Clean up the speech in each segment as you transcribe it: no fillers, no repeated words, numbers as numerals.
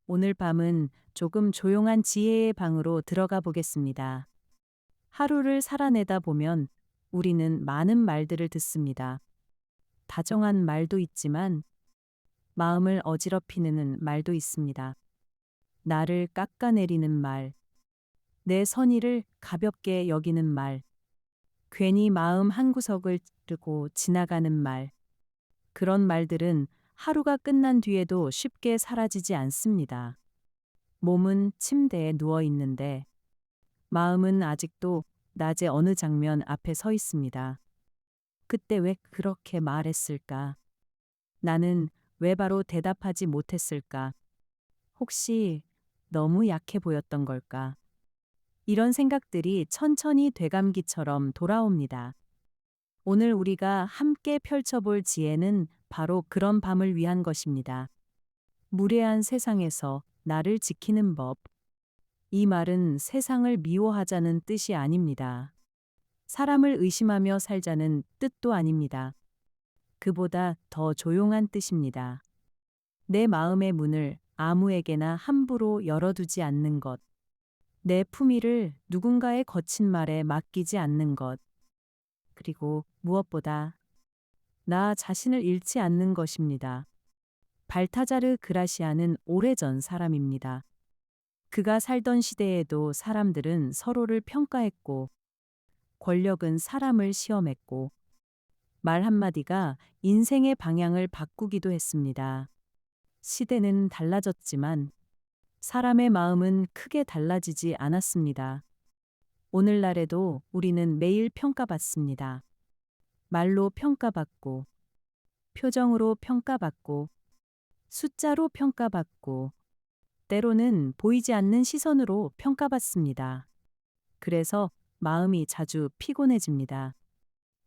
오늘 밤은 조금 조용한 지혜의 방으로 들어가 보겠습니다. 하루를 살아내다 보면 우리는 많은 말들을 듣습니다. 다정한 말도 있지만 마음을 어지럽히는 말도 있습니다. 나를 깎아내리는 말, 내 선의를 가볍게 여기는 말, 괜히 마음 한구석을 찌르고 지나가는 말. 그런 말들은 하루가 끝난 뒤에도 쉽게 사라지지 않습니다. 몸은 침대에 누워 있는데 마음은 아직도 낮의 어느 장면 앞에 서 있습니다. 그때 왜 그렇게 말했을까? 나는 왜 바로 대답하지 못했을까? 혹시 너무 약해 보였던 걸까? 이런 생각들이 천천히 되감기처럼 돌아옵니다. 오늘 우리가 함께 펼쳐볼 지혜는 바로 그런 밤을 위한 것입니다. 무례한 세상에서 나를 지키는 법. 이 말은 세상을 미워하자는 뜻이 아닙니다. 사람을 의심하며 살자는 뜻도 아닙니다. 그보다 더 조용한 뜻입니다. 내 마음의 문을 아무에게나 함부로 열어두지 않는 것. 내 품위를 누군가의 거친 말에 맡기지 않는 것. 그리고 무엇보다 나 자신을 잃지 않는 것입니다. 발타자르 그라시아는 오래전 사람입니다. 그가 살던 시대에도 사람들은 서로를 평가했고 권력은 사람을 시험했고 말 한마디가 인생의 방향을 바꾸기도 했습니다. 시대는 달라졌지만 사람의 마음은 크게 달라지지 않았습니다. 오늘날에도 우리는 매일 평가받습니다. 말로 평가받고, 표정으로 평가받고, 숫자로 평가받고, 때로는 보이지 않는 시선으로 평가받습니다. 그래서 마음이 자주 피곤해집니다.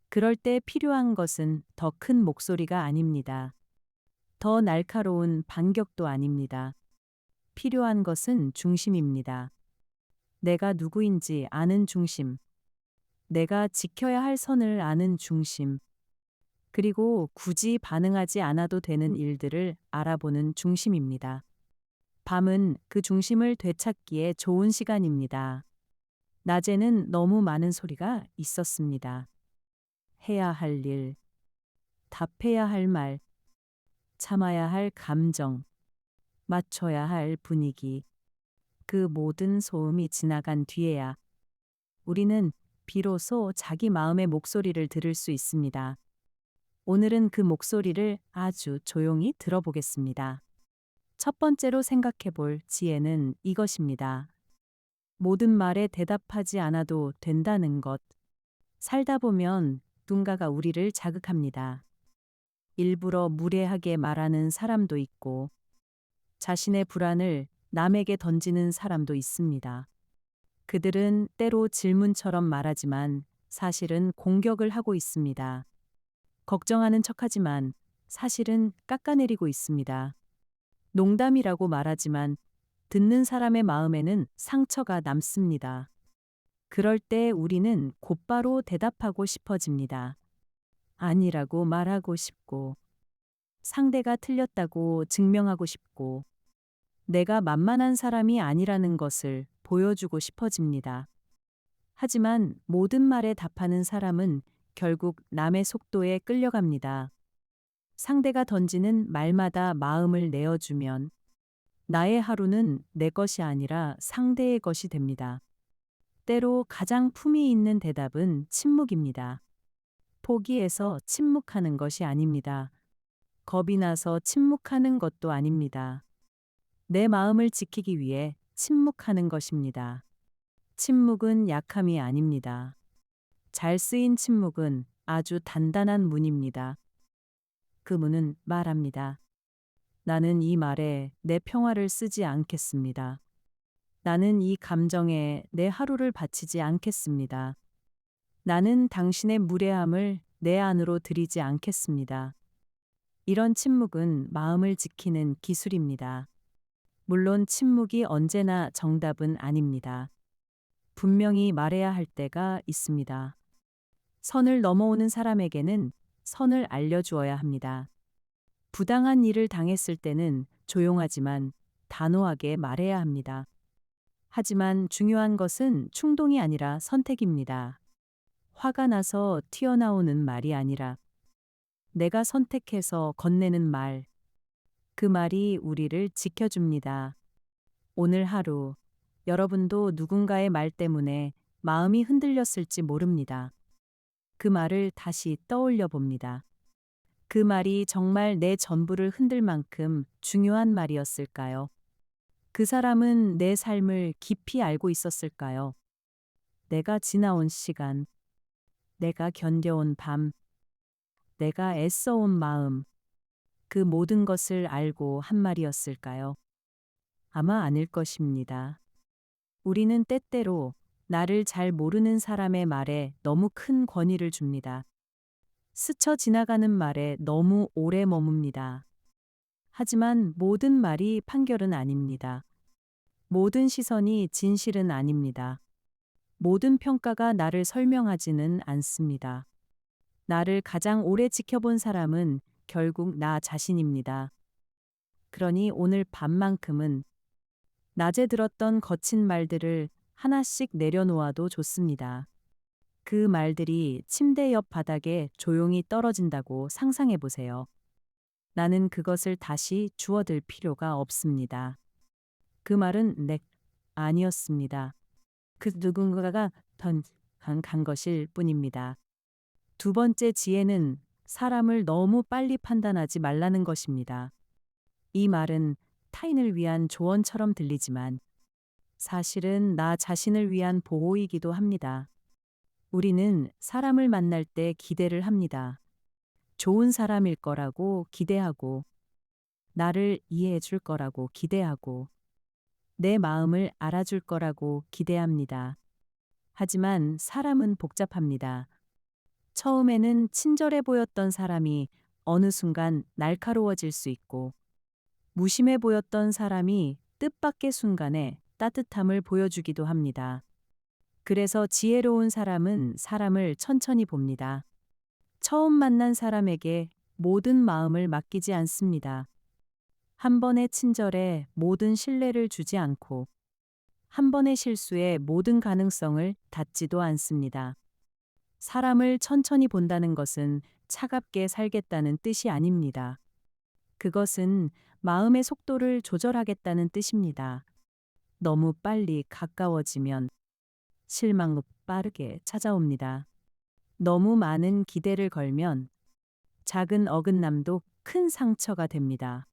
그럴 때 필요한 것은 더 큰 목소리가 아닙니다. 더 날카로운 반격도 아닙니다. 필요한 것은 중심입니다. 내가 누구인지 아는 중심. 내가 지켜야 할 선을 아는 중심. 그리고 굳이 반응하지 않아도 되는 일들을 알아보는 중심입니다. 밤은 그 중심을 되찾기에 좋은 시간입니다. 낮에는 너무 많은 소리가 있었습니다. 해야 할 일, 답해야 할 말, 참아야 할 감정, 맞춰야 할 분위기. 그 모든 소음이 지나간 뒤에야 우리는 비로소 자기 마음의 목소리를 들을 수 있습니다. 오늘은 그 목소리를 아주 조용히 들어보겠습니다. 첫 번째로 생각해 볼 지혜는 이것입니다. 모든 말에 대답하지 않아도 된다는 것. 살다 보면 누군가가 우리를 자극합니다. 일부러 무례하게 말하는 사람도 있고, 자신의 불안을 남에게 던지는 사람도 있습니다. 그들은 때로 질문처럼 말하지만 사실은 공격을 하고 있습니다. 걱정하는 척하지만 사실은 깎아내리고 있습니다. 농담이라고 말하지만 듣는 사람의 마음에는 상처가 남습니다. 그럴 때 우리는 곧바로 대답하고 싶어집니다. 아니라고 말하고 싶고, 상대가 틀렸다고 증명하고 싶고, 내가 만만한 사람이 아니라는 것을 보여주고 싶어집니다. 하지만 모든 말에 답하는 사람은 결국 남의 속도에 끌려갑니다. 상대가 던지는 말마다 마음을 내어주면 나의 하루는 내 것이 아니라 상대의 것이 됩니다. 때로 가장 품위 있는 대답은 침묵입니다. 포기해서 침묵하는 것이 아닙니다. 겁이 나서 침묵하는 것도 아닙니다. 내 마음을 지키기 위해 침묵하는 것입니다. 침묵은 약함이 아닙니다. 잘 쓰인 침묵은 아주 단단한 문입니다. 그 문은 말합니다. 나는 이 말에 내 평화를 쓰지 않겠습니다. 나는 이 감정에 내 하루를 바치지 않겠습니다. 나는 당신의 무례함을 내 안으로 들이지 않겠습니다. 이런 침묵은 마음을 지키는 기술입니다. 물론 침묵이 언제나 정답은 아닙니다. 분명히 말해야 할 때가 있습니다. 선을 넘어오는 사람에게는 선을 알려주어야 합니다. 부당한 일을 당했을 때는 조용하지만 단호하게 말해야 합니다. 하지만 중요한 것은 충동이 아니라 선택입니다. 화가 나서 튀어나오는 말이 아니라 내가 선택해서 건네는 말. 그 말이 우리를 지켜줍니다. 오늘 하루 여러분도 누군가의 말 때문에 마음이 흔들렸을지 모릅니다. 그 말을 다시 떠올려 봅니다. 그 말이 정말 내 전부를 흔들 만큼 중요한 말이었을까요? 그 사람은 내 삶을 깊이 알고 있었을까요? 내가 지나온 시간, 내가 견뎌온 밤, 내가 애써온 마음, 그 모든 것을 알고 한 말이었을까요? 아마 아닐 것입니다. 우리는 때때로 나를 잘 모르는 사람의 말에 너무 큰 권위를 줍니다. 스쳐 지나가는 말에 너무 오래 머뭅니다. 하지만 모든 말이 판결은 아닙니다. 모든 시선이 진실은 아닙니다. 모든 평가가 나를 설명하지는 않습니다. 나를 가장 오래 지켜본 사람은 결국 나 자신입니다. 그러니 오늘 밤만큼은 낮에 들었던 거친 말들을 하나씩 내려놓아도 좋습니다. 그 말들이 침대 옆 바닥에 조용히 떨어진다고 상상해 보세요. 나는 그것을 다시 주워들 필요가 없습니다. 그 말은 아니었습니다. 그 누군가가 간 것일 뿐입니다. 두 번째 지혜는 사람을 너무 빨리 판단하지 말라는 것입니다. 이 말은 타인을 위한 조언처럼 들리지만 사실은 나 자신을 위한 보호이기도 합니다. 우리는 사람을 만날 때 기대를 합니다. 좋은 사람일 거라고 기대하고, 나를 이해해 줄 거라고 기대하고, 내 마음을 알아줄 거라고 기대합니다. 하지만 사람은 복잡합니다. 처음에는 친절해 보였던 사람이 어느 순간 날카로워질 수 있고, 무심해 보였던 사람이 뜻밖의 순간에 따뜻함을 보여주기도 합니다. 그래서 지혜로운 사람은 사람을 천천히 봅니다. 처음 만난 사람에게 모든 마음을 맡기지 않습니다. 한 번의 친절에 모든 신뢰를 주지 않고, 한 번의 실수에 모든 가능성을 닫지도 않습니다. 사람을 천천히 본다는 것은 차갑게 살겠다는 뜻이 아닙니다. 그것은 마음의 속도를 조절하겠다는 뜻입니다. 너무 빨리 가까워지면 실망은 빠르게 찾아옵니다. 너무 많은 기대를 걸면 작은 어긋남도 큰 상처가 됩니다.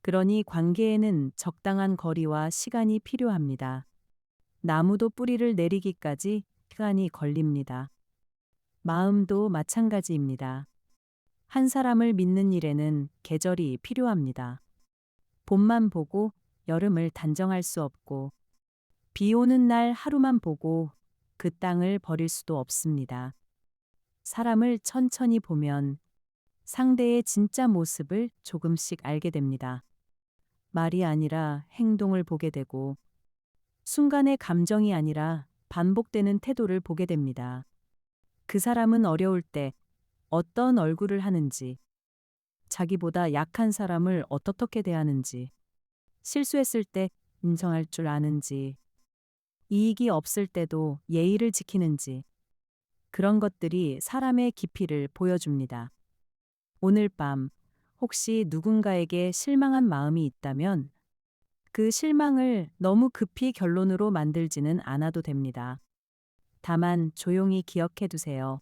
그러니 관계에는 적당한 거리와 시간이 필요합니다. 나무도 뿌리를 내리기까지 시간이 걸립니다. 마음도 마찬가지입니다. 한 사람을 믿는 일에는 계절이 필요합니다. 봄만 보고 여름을 단정할 수 없고, 비 오는 날 하루만 보고 그 땅을 버릴 수도 없습니다. 사람을 천천히 보면 상대의 진짜 모습을 조금씩 알게 됩니다. 말이 아니라 행동을 보게 되고, 순간의 감정이 아니라 반복되는 태도를 보게 됩니다. 그 사람은 어려울 때 어떤 얼굴을 하는지, 자기보다 약한 사람을 어떻게 대하는지, 실수했을 때 인정할 줄 아는지, 이익이 없을 때도 예의를 지키는지, 그런 것들이 사람의 깊이를 보여줍니다. 오늘 밤 혹시 누군가에게 실망한 마음이 있다면 그 실망을 너무 급히 결론으로 만들지는 않아도 됩니다. 다만 조용히 기억해 두세요.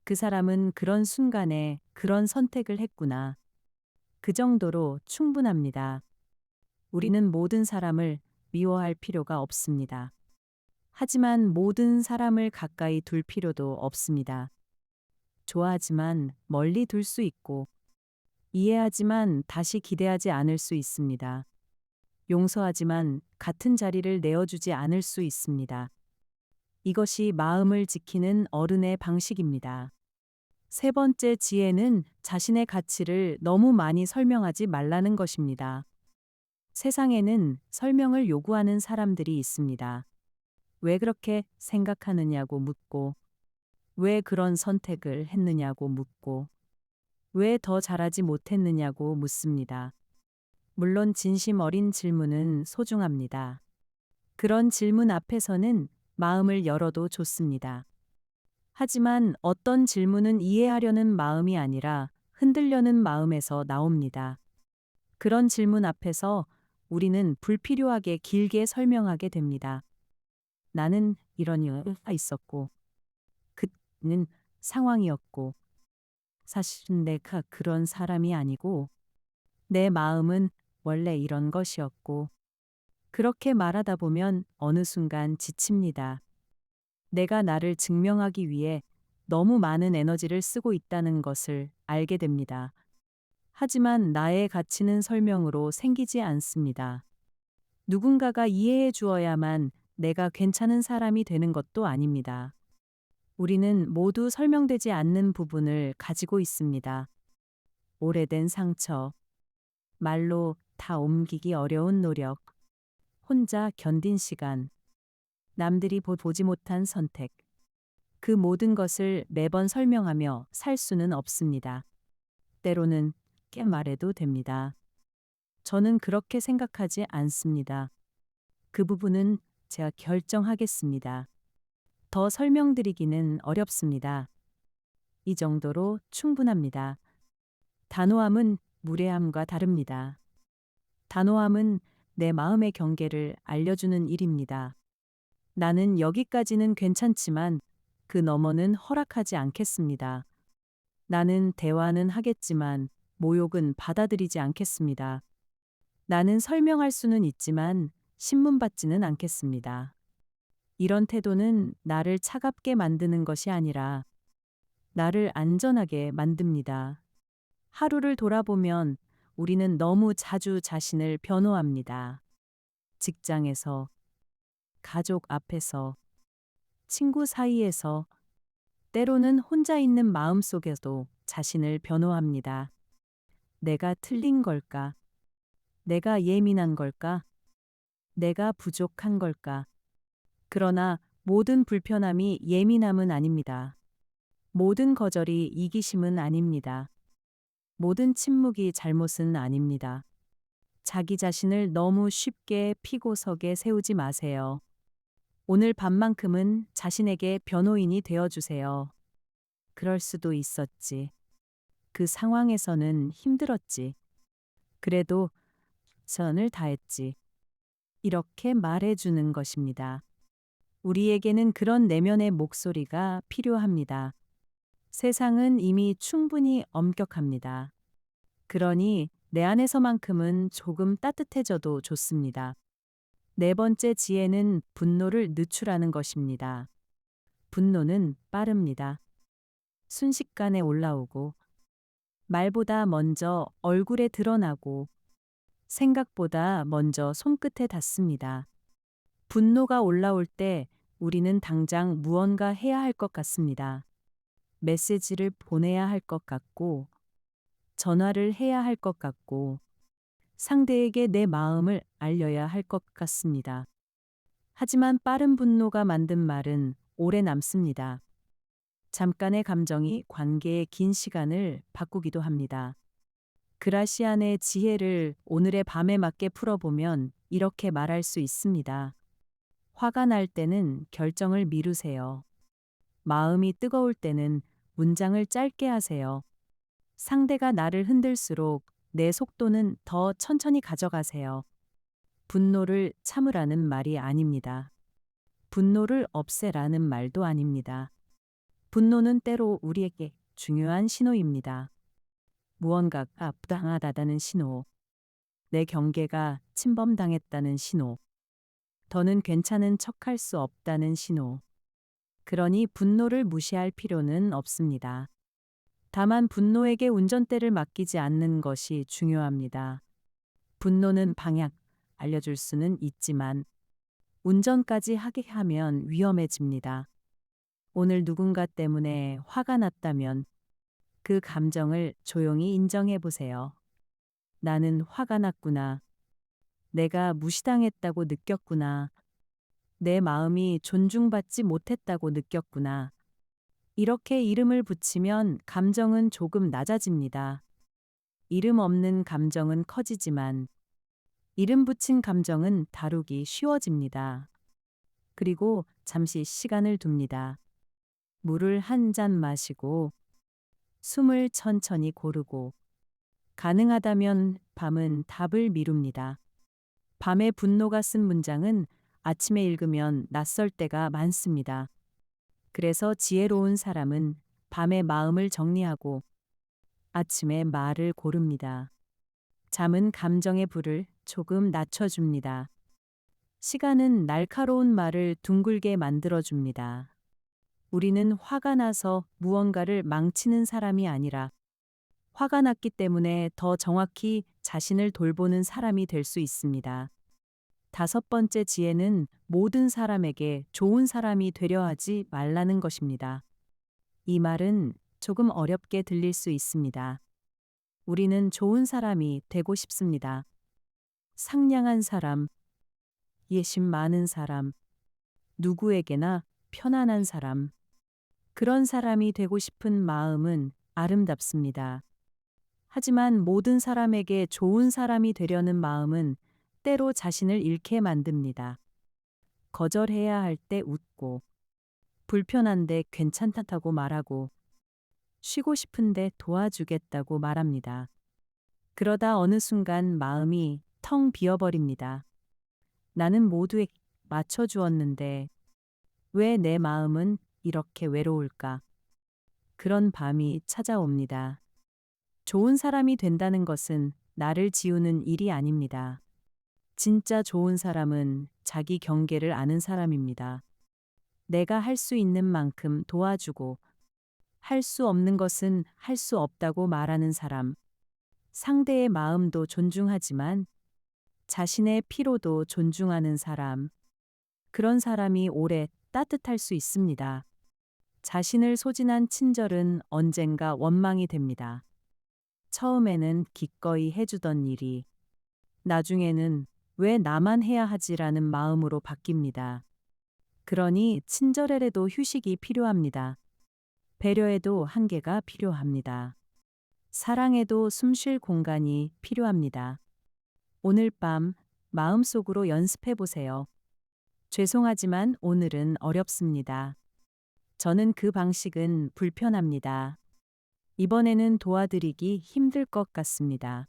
그 사람은 그런 순간에 그런 선택을 했구나. 그 정도로 충분합니다. 우리는 모든 사람을 미워할 필요가 없습니다. 하지만 모든 사람을 가까이 둘 필요도 없습니다. 좋아하지만 멀리 둘 수 있고, 이해하지만 다시 기대하지 않을 수 있습니다. 용서하지만 같은 자리를 내어주지 않을 수 있습니다. 이것이 마음을 지키는 어른의 방식입니다. 세 번째 지혜는 자신의 가치를 너무 많이 설명하지 말라는 것입니다. 세상에는 설명을 요구하는 사람들이 있습니다. 왜 그렇게 생각하느냐고 묻고, 왜 그런 선택을 했느냐고 묻고, 왜 더 잘하지 못했느냐고 묻습니다. 물론 진심 어린 질문은 소중합니다. 그런 질문 앞에서는 마음을 열어도 좋습니다. 하지만 어떤 질문은 이해하려는 마음이 아니라 흔들려는 마음에서 나옵니다. 그런 질문 앞에서 우리는 불필요하게 길게 설명하게 됩니다. 나는 이런 이유가 있었고, 그는 상황이었고, 사실은 내가 그런 사람이 아니고, 내 마음은 원래 이런 것이었고, 그렇게 말하다 보면 어느 순간 지칩니다. 내가 나를 증명하기 위해 너무 많은 에너지를 쓰고 있다는 것을 알게 됩니다. 하지만 나의 가치는 설명으로 생기지 않습니다. 누군가가 이해해 주어야만 내가 괜찮은 사람이 되는 것도 아닙니다. 우리는 모두 설명되지 않는 부분을 가지고 있습니다. 오래된 상처, 말로 다 옮기기 어려운 노력, 혼자 견딘 시간, 남들이 보지 못한 선택. 그 모든 것을 매번 설명하며 살 수는 없습니다. 때로는 깨 말해도 됩니다. 저는 그렇게 생각하지 않습니다. 그 부분은 제가 결정하겠습니다. 더 설명드리기는 어렵습니다. 이 정도로 충분합니다. 단호함은 무례함과 다릅니다. 단호함은 내 마음의 경계를 알려주는 일입니다. 나는 여기까지는 괜찮지만 그 너머는 허락하지 않겠습니다. 나는 대화는 하겠지만 모욕은 받아들이지 않겠습니다. 나는 설명할 수는 있지만 신문받지는 않겠습니다. 이런 태도는 나를 차갑게 만드는 것이 아니라 나를 안전하게 만듭니다. 하루를 돌아보면 우리는 너무 자주 자신을 변호합니다. 직장에서, 가족 앞에서, 친구 사이에서, 때로는 혼자 있는 마음 속에도 자신을 변호합니다. 내가 틀린 걸까? 내가 예민한 걸까? 내가 부족한 걸까? 그러나 모든 불편함이 예민함은 아닙니다. 모든 거절이 이기심은 아닙니다. 모든 침묵이 잘못은 아닙니다. 자기 자신을 너무 쉽게 피고석에 세우지 마세요. 오늘 밤만큼은 자신에게 변호인이 되어주세요. 그럴 수도 있었지. 그 상황에서는 힘들었지. 그래도 최선을 다했지. 이렇게 말해주는 것입니다. 우리에게는 그런 내면의 목소리가 필요합니다. 세상은 이미 충분히 엄격합니다. 그러니 내 안에서만큼은 조금 따뜻해져도 좋습니다. 네 번째 지혜는 분노를 늦추라는 것입니다. 분노는 빠릅니다. 순식간에 올라오고, 말보다 먼저 얼굴에 드러나고, 생각보다 먼저 손끝에 닿습니다. 분노가 올라올 때 우리는 당장 무언가 해야 할 것 같습니다. 메시지를 보내야 할 것 같고, 전화를 해야 할 것 같고, 상대에게 내 마음을 알려야 할 것 같습니다. 하지만 빠른 분노가 만든 말은 오래 남습니다. 잠깐의 감정이 관계의 긴 시간을 바꾸기도 합니다. 그라시안의 지혜를 오늘의 밤에 맞게 풀어보면 이렇게 말할 수 있습니다. 화가 날 때는 결정을 미루세요. 마음이 뜨거울 때는 문장을 짧게 하세요. 상대가 나를 흔들수록 내 속도는 더 천천히 가져가세요. 분노를 참으라는 말이 아닙니다. 분노를 없애라는 말도 아닙니다. 분노는 때로 우리에게 중요한 신호입니다. 무언가가 부당하다는 신호, 내 경계가 침범당했다는 신호, 더는 괜찮은 척할 수 없다는 신호. 그러니 분노를 무시할 필요는 없습니다. 다만 분노에게 운전대를 맡기지 않는 것이 중요합니다. 분노는 방향 알려줄 수는 있지만 운전까지 하게 하면 위험해집니다. 오늘 누군가 때문에 화가 났다면 그 감정을 조용히 인정해 보세요. 나는 화가 났구나. 내가 무시당했다고 느꼈구나. 내 마음이 존중받지 못했다고 느꼈구나. 이렇게 이름을 붙이면 감정은 조금 낮아집니다. 이름 없는 감정은 커지지만 이름 붙인 감정은 다루기 쉬워집니다. 그리고 잠시 시간을 둡니다. 물을 한 잔 마시고 숨을 천천히 고르고 가능하다면 밤은 답을 미룹니다. 밤에 분노가 쓴 문장은 아침에 읽으면 낯설 때가 많습니다. 그래서 지혜로운 사람은 밤에 마음을 정리하고 아침에 말을 고릅니다. 잠은 감정의 불을 조금 낮춰줍니다. 시간은 날카로운 말을 둥글게 만들어줍니다. 우리는 화가 나서 무언가를 망치는 사람이 아니라 화가 났기 때문에 더 정확히 자신을 돌보는 사람이 될 수 있습니다. 다섯 번째 지혜는 모든 사람에게 좋은 사람이 되려 하지 말라는 것입니다. 이 말은 조금 어렵게 들릴 수 있습니다. 우리는 좋은 사람이 되고 싶습니다. 상냥한 사람, 예심 많은 사람, 누구에게나 편안한 사람. 그런 사람이 되고 싶은 마음은 아름답습니다. 하지만 모든 사람에게 좋은 사람이 되려는 마음은 때로 자신을 잃게 만듭니다. 거절해야 할 때 웃고, 불편한데 괜찮다고 말하고, 쉬고 싶은데 도와주겠다고 말합니다. 그러다 어느 순간 마음이 텅 비어버립니다. 나는 모두에게 맞춰주었는데 왜 내 마음은 이렇게 외로울까? 그런 밤이 찾아옵니다. 좋은 사람이 된다는 것은 나를 지우는 일이 아닙니다. 진짜 좋은 사람은 자기 경계를 아는 사람입니다. 내가 할 수 있는 만큼 도와주고 할 수 없는 것은 할 수 없다고 말하는 사람. 상대의 마음도 존중하지만 자신의 피로도 존중하는 사람. 그런 사람이 오래 따뜻할 수 있습니다. 자신을 소진한 친절은 언젠가 원망이 됩니다. 처음에는 기꺼이 해주던 일이 나중에는 왜 나만 해야 하지라는 마음으로 바뀝니다. 그러니 친절에도 휴식이 필요합니다. 배려에도 한계가 필요합니다. 사랑에도 숨 쉴 공간이 필요합니다. 오늘 밤 마음속으로 연습해 보세요. 죄송하지만 오늘은 어렵습니다. 저는 그 방식은 불편합니다. 이번에는 도와드리기 힘들 것 같습니다.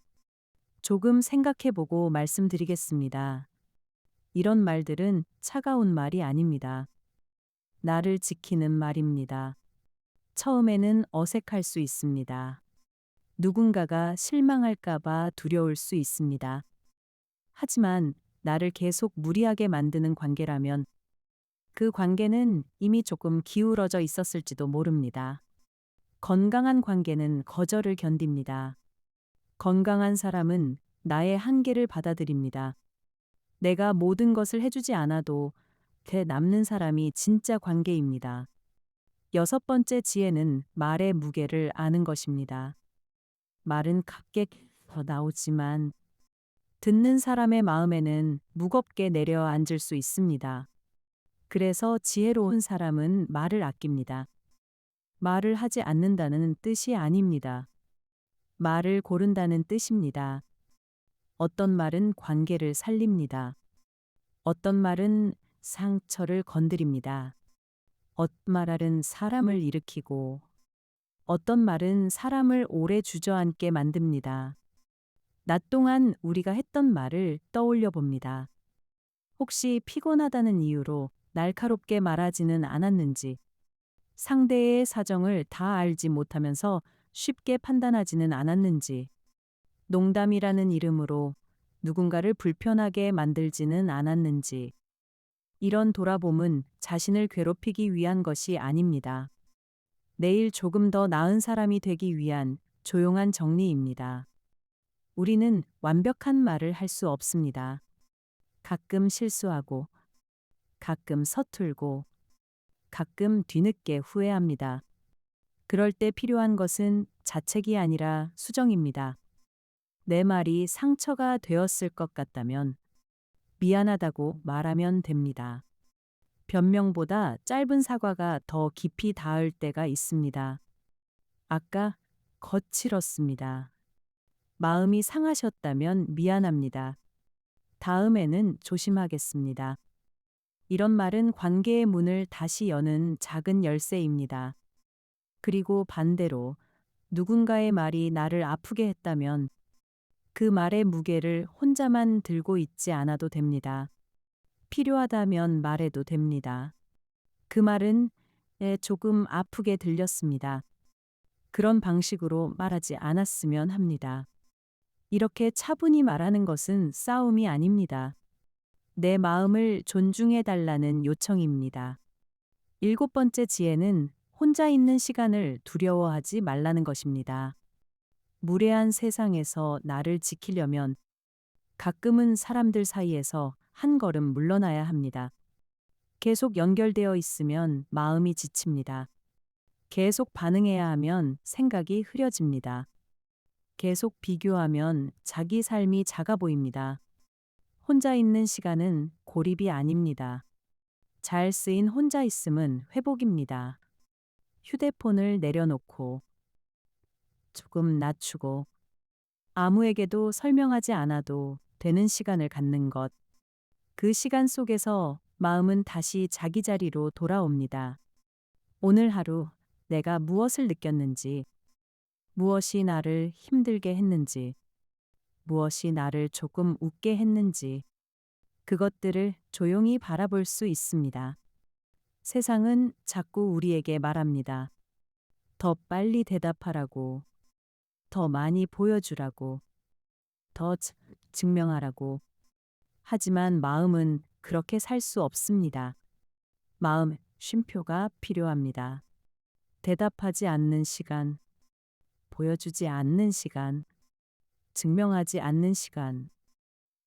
조금 생각해 보고 말씀드리겠습니다. 이런 말들은 차가운 말이 아닙니다. 나를 지키는 말입니다. 처음에는 어색할 수 있습니다. 누군가가 실망할까봐 두려울 수 있습니다. 하지만 나를 계속 무리하게 만드는 관계라면 그 관계는 이미 조금 기울어져 있었을지도 모릅니다. 건강한 관계는 거절을 견딥니다. 건강한 사람은 나의 한계를 받아들입니다. 내가 모든 것을 해주지 않아도 남는 사람이 진짜 관계입니다. 여섯 번째 지혜는 말의 무게를 아는 것입니다. 말은 값게 더 나오지만 듣는 사람의 마음에는 무겁게 내려앉을 수 있습니다. 그래서 지혜로운 사람은 말을 아낍니다. 말을 하지 않는다는 뜻이 아닙니다. 말을 고른다는 뜻입니다. 어떤 말은 관계를 살립니다. 어떤 말은 상처를 건드립니다. 어떤 말은 사람을 일으키고 어떤 말은 사람을 오래 주저앉게 만듭니다. 낮 동안 우리가 했던 말을 떠올려 봅니다. 혹시 피곤하다는 이유로 날카롭게 말하지는 않았는지, 상대의 사정을 다 알지 못하면서 쉽게 판단하지는 않았는지, 농담이라는 이름으로 누군가를 불편하게 만들지는 않았는지, 이런 돌아봄은 자신을 괴롭히기 위한 것이 아닙니다. 내일 조금 더 나은 사람이 되기 위한 조용한 정리입니다. 우리는 완벽한 말을 할 수 없습니다. 가끔 실수하고, 가끔 서툴고, 가끔 뒤늦게 후회합니다. 그럴 때 필요한 것은 자책이 아니라 수정입니다. 내 말이 상처가 되었을 것 같다면 미안하다고 말하면 됩니다. 변명보다 짧은 사과가 더 깊이 닿을 때가 있습니다. 아까 거칠었습니다. 마음이 상하셨다면 미안합니다. 다음에는 조심하겠습니다. 이런 말은 관계의 문을 다시 여는 작은 열쇠입니다. 그리고 반대로 누군가의 말이 나를 아프게 했다면 그 말의 무게를 혼자만 들고 있지 않아도 됩니다. 필요하다면 말해도 됩니다. 그 말은 조금 아프게 들렸습니다. 그런 방식으로 말하지 않았으면 합니다. 이렇게 차분히 말하는 것은 싸움이 아닙니다. 내 마음을 존중해 달라는 요청입니다. 일곱 번째 지혜는 혼자 있는 시간을 두려워하지 말라는 것입니다. 무례한 세상에서 나를 지키려면 가끔은 사람들 사이에서 한 걸음 물러나야 합니다. 계속 연결되어 있으면 마음이 지칩니다. 계속 반응해야 하면 생각이 흐려집니다. 계속 비교하면 자기 삶이 작아 보입니다. 혼자 있는 시간은 고립이 아닙니다. 잘 쓰인 혼자 있음은 회복입니다. 휴대폰을 내려놓고 조금 낮추고 아무에게도 설명하지 않아도 되는 시간을 갖는 것. 그 시간 속에서 마음은 다시 자기 자리로 돌아옵니다. 오늘 하루 내가 무엇을 느꼈는지, 무엇이 나를 힘들게 했는지, 무엇이 나를 조금 웃게 했는지, 그것들을 조용히 바라볼 수 있습니다. 세상은 자꾸 우리에게 말합니다. 더 빨리 대답하라고, 더 많이 보여주라고, 더 증명하라고. 하지만 마음은 그렇게 살 수 없습니다. 마음 쉼표가 필요합니다. 대답하지 않는 시간, 보여주지 않는 시간, 증명하지 않는 시간.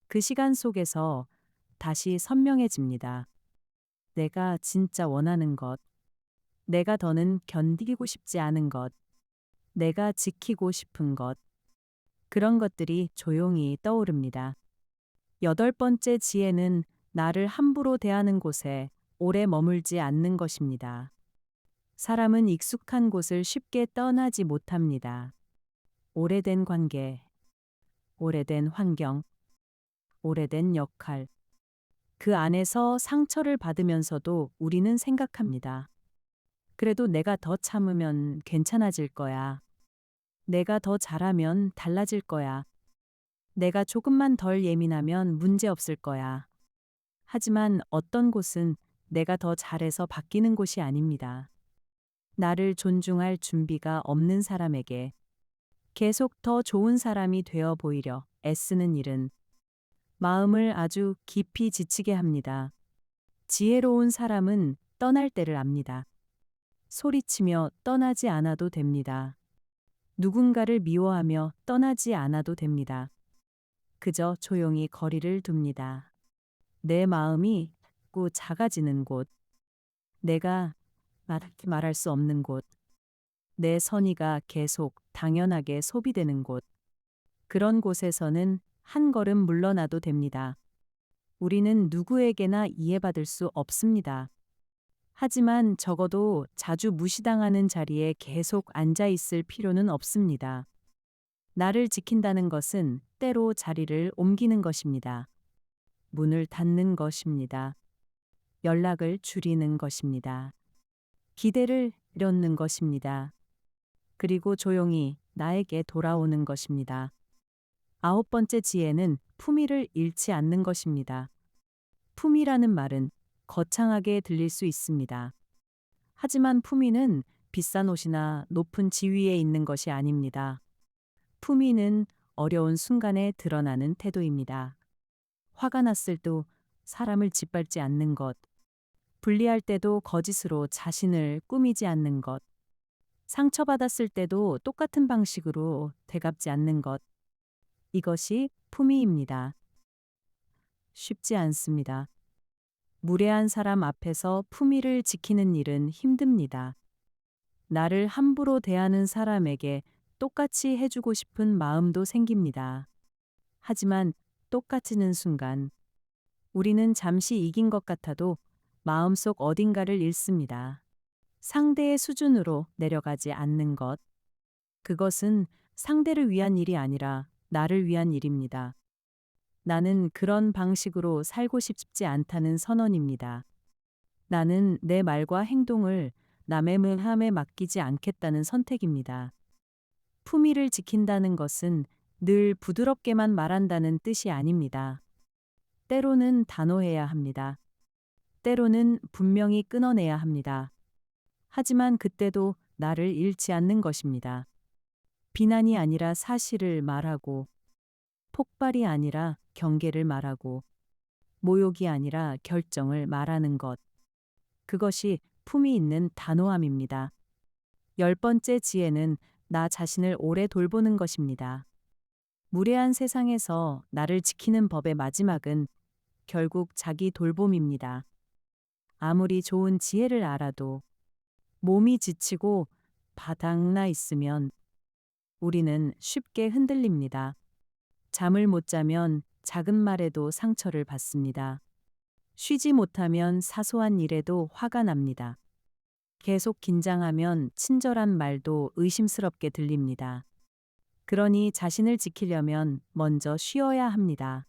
그 시간 속에서 다시 선명해집니다. 내가 진짜 원하는 것, 내가 더는 견디고 싶지 않은 것, 내가 지키고 싶은 것, 그런 것들이 조용히 떠오릅니다. 여덟 번째 지혜는 나를 함부로 대하는 곳에 오래 머물지 않는 것입니다. 사람은 익숙한 곳을 쉽게 떠나지 못합니다. 오래된 관계, 오래된 환경, 오래된 역할. 그 안에서 상처를 받으면서도 우리는 생각합니다. 그래도 내가 더 참으면 괜찮아질 거야. 내가 더 잘하면 달라질 거야. 내가 조금만 덜 예민하면 문제 없을 거야. 하지만 어떤 곳은 내가 더 잘해서 바뀌는 곳이 아닙니다. 나를 존중할 준비가 없는 사람에게 계속 더 좋은 사람이 되어 보이려 애쓰는 일은 마음을 아주 깊이 지치게 합니다. 지혜로운 사람은 떠날 때를 압니다. 소리치며 떠나지 않아도 됩니다. 누군가를 미워하며 떠나지 않아도 됩니다. 그저 조용히 거리를 둡니다. 내 마음이 자꾸 작아지는 곳, 내가 말할 수 없는 곳, 내 선의가 계속 당연하게 소비되는 곳, 그런 곳에서는 한 걸음 물러나도 됩니다. 우리는 누구에게나 이해받을 수 없습니다. 하지만 적어도 자주 무시당하는 자리에 계속 앉아 있을 필요는 없습니다. 나를 지킨다는 것은 때로 자리를 옮기는 것입니다. 문을 닫는 것입니다. 연락을 줄이는 것입니다. 기대를 잃는 것입니다. 그리고 조용히 나에게 돌아오는 것입니다. 아홉 번째 지혜는 품위를 잃지 않는 것입니다. 품위라는 말은 거창하게 들릴 수 있습니다. 하지만 품위는 비싼 옷이나 높은 지위에 있는 것이 아닙니다. 품위는 어려운 순간에 드러나는 태도입니다. 화가 났을 때 사람을 짓밟지 않는 것, 불리할 때도 거짓으로 자신을 꾸미지 않는 것, 상처받았을 때도 똑같은 방식으로 되갚지 않는 것, 이것이 품위입니다. 쉽지 않습니다. 무례한 사람 앞에서 품위를 지키는 일은 힘듭니다. 나를 함부로 대하는 사람에게 똑같이 해주고 싶은 마음도 생깁니다. 하지만 똑같이는 순간 우리는 잠시 이긴 것 같아도 마음속 어딘가를 잃습니다. 상대의 수준으로 내려가지 않는 것. 그것은 상대를 위한 일이 아니라 나를 위한 일입니다. 나는 그런 방식으로 살고 싶지 않다는 선언입니다. 나는 내 말과 행동을 남의 문함에 맡기지 않겠다는 선택입니다. 품위를 지킨다는 것은 늘 부드럽게만 말한다는 뜻이 아닙니다. 때로는 단호해야 합니다. 때로는 분명히 끊어내야 합니다. 하지만 그때도 나를 잃지 않는 것입니다. 비난이 아니라 사실을 말하고, 폭발이 아니라 경계를 말하고, 모욕이 아니라 결정을 말하는 것. 그것이 품위 있는 단호함입니다. 열 번째 지혜는 나 자신을 오래 돌보는 것입니다. 무례한 세상에서 나를 지키는 법의 마지막은 결국 자기 돌봄입니다. 아무리 좋은 지혜를 알아도 몸이 지치고 바닥나 있으면 우리는 쉽게 흔들립니다. 잠을 못 자면 작은 말에도 상처를 받습니다. 쉬지 못하면 사소한 일에도 화가 납니다. 계속 긴장하면 친절한 말도 의심스럽게 들립니다. 그러니 자신을 지키려면 먼저 쉬어야 합니다.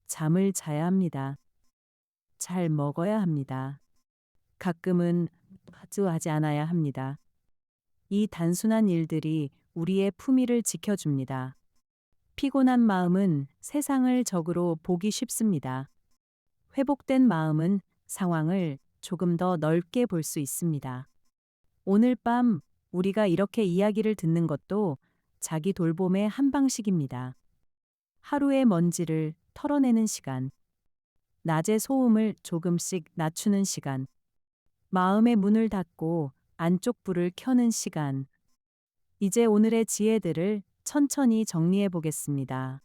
잠을 자야 합니다. 잘 먹어야 합니다. 가끔은 하지 않아야 합니다. 이 단순한 일들이 우리의 품위를 지켜줍니다. 피곤한 마음은 세상을 적으로 보기 쉽습니다. 회복된 마음은 상황을 조금 더 넓게 볼 수 있습니다. 오늘 밤 우리가 이렇게 이야기를 듣는 것도 자기 돌봄의 한 방식입니다. 하루의 먼지를 털어내는 시간, 낮의 소음을 조금씩 낮추는 시간, 마음의 문을 닫고 안쪽 불을 켜는 시간. 이제 오늘의 지혜들을 천천히 정리해 보겠습니다.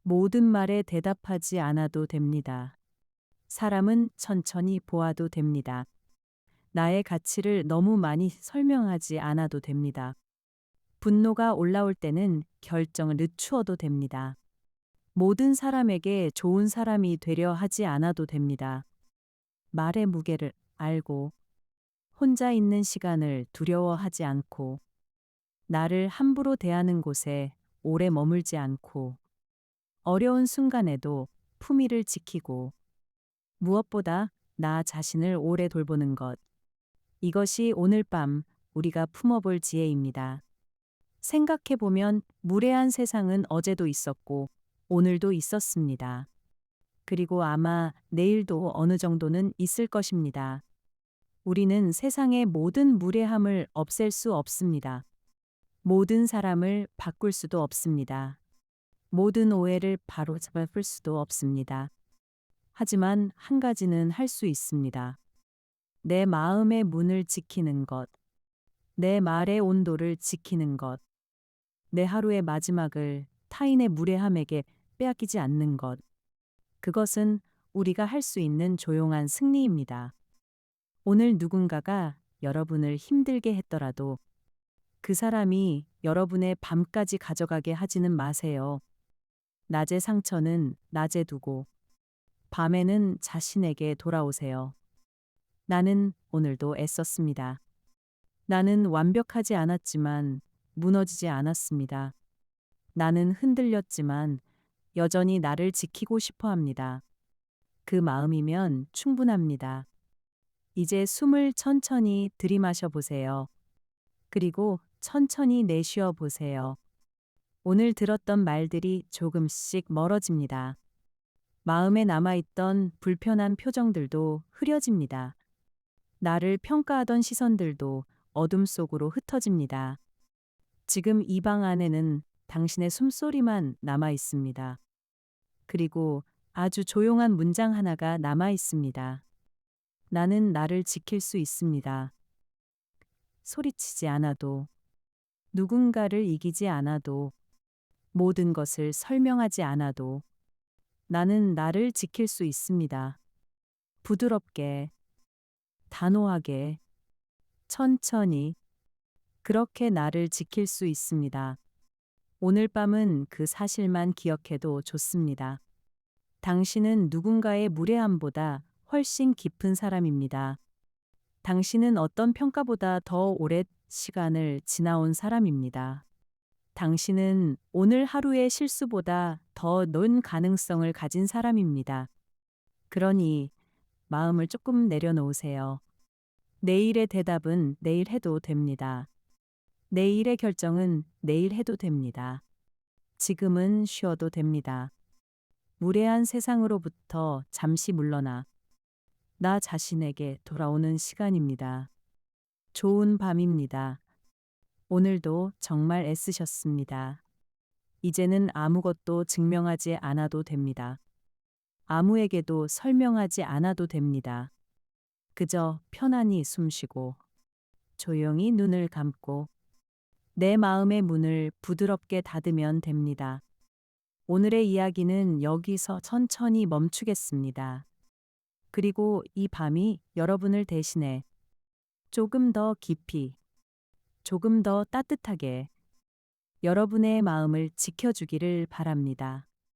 모든 말에 대답하지 않아도 됩니다. 사람은 천천히 보아도 됩니다. 나의 가치를 너무 많이 설명하지 않아도 됩니다. 분노가 올라올 때는 결정을 늦추어도 됩니다. 모든 사람에게 좋은 사람이 되려 하지 않아도 됩니다. 말의 무게를 알고, 혼자 있는 시간을 두려워하지 않고, 나를 함부로 대하는 곳에 오래 머물지 않고, 어려운 순간에도 품위를 지키고, 무엇보다 나 자신을 오래 돌보는 것. 이것이 오늘 밤 우리가 품어볼 지혜입니다. 생각해보면 무례한 세상은 어제도 있었고, 오늘도 있었습니다. 그리고 아마 내일도 어느 정도는 있을 것입니다. 우리는 세상의 모든 무례함을 없앨 수 없습니다. 모든 사람을 바꿀 수도 없습니다. 모든 오해를 바로잡을 수도 없습니다. 하지만 한 가지는 할 수 있습니다. 내 마음의 문을 지키는 것, 내 말의 온도를 지키는 것, 내 하루의 마지막을 타인의 무례함에게 빼앗기지 않는 것. 그것은 우리가 할 수 있는 조용한 승리입니다. 오늘 누군가가 여러분을 힘들게 했더라도 그 사람이 여러분의 밤까지 가져가게 하지는 마세요. 낮의 상처는 낮에 두고 밤에는 자신에게 돌아오세요. 나는 오늘도 애썼습니다. 나는 완벽하지 않았지만 무너지지 않았습니다. 나는 흔들렸지만 여전히 나를 지키고 싶어 합니다. 그 마음이면 충분합니다. 이제 숨을 천천히 들이마셔 보세요. 그리고 천천히 내쉬어 보세요. 오늘 들었던 말들이 조금씩 멀어집니다. 마음에 남아있던 불편한 표정들도 흐려집니다. 나를 평가하던 시선들도 어둠 속으로 흩어집니다. 지금 이 방 안에는 당신의 숨소리만 남아 있습니다. 그리고 아주 조용한 문장 하나가 남아 있습니다. 나는 나를 지킬 수 있습니다. 소리치지 않아도, 누군가를 이기지 않아도, 모든 것을 설명하지 않아도 나는 나를 지킬 수 있습니다. 부드럽게, 단호하게, 천천히, 그렇게 나를 지킬 수 있습니다. 오늘 밤은 그 사실만 기억해도 좋습니다. 당신은 누군가의 무례함보다 훨씬 깊은 사람입니다. 당신은 어떤 평가보다 더 오랜 시간을 지나온 사람입니다. 당신은 오늘 하루의 실수보다 더 넓은 가능성을 가진 사람입니다. 그러니 마음을 조금 내려놓으세요. 내일의 대답은 내일 해도 됩니다. 내일의 결정은 내일 해도 됩니다. 지금은 쉬어도 됩니다. 무례한 세상으로부터 잠시 물러나 나 자신에게 돌아오는 시간입니다. 좋은 밤입니다. 오늘도 정말 애쓰셨습니다. 이제는 아무것도 증명하지 않아도 됩니다. 아무에게도 설명하지 않아도 됩니다. 그저 편안히 숨쉬고 조용히 눈을 감고 내 마음의 문을 부드럽게 닫으면 됩니다. 오늘의 이야기는 여기서 천천히 멈추겠습니다. 그리고 이 밤이 여러분을 대신해 조금 더 깊이, 조금 더 따뜻하게 여러분의 마음을 지켜주기를 바랍니다.